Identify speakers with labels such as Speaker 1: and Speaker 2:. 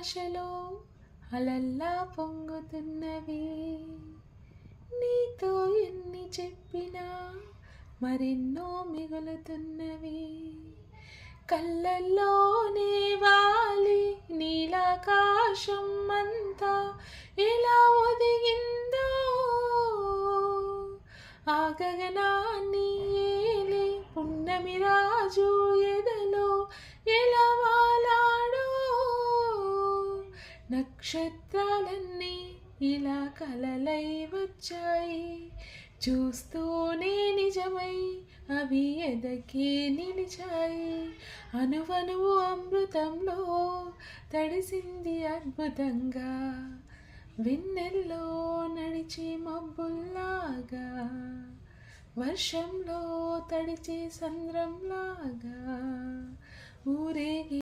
Speaker 1: ఆశలో అలల్లా పొంగుతున్నవి. నీతో ఎన్ని చెప్పినా మరెన్నో మిగులుతున్నవి. కళ్ళల్లోనే వాలి నీలాకాశం అంతా ఎలా ఒదిగిందో, ఆ గగనాన్ని ఏలే పున్నమి రాజు ఎదలో ఎలా వాలాడో. నక్షత్రాలన్నీ ఇలా కలలై వచ్చాయి, చూస్తూనే నిజమై అవి ఎదకే నిలిచాయి. అనువనువు అమృతంలో తడిసింది అద్భుతంగా, వెన్నెల్లో నడిచే మబ్బుల్లాగా, వర్షంలో తడిచే సంద్రంలాగా ఊరేగి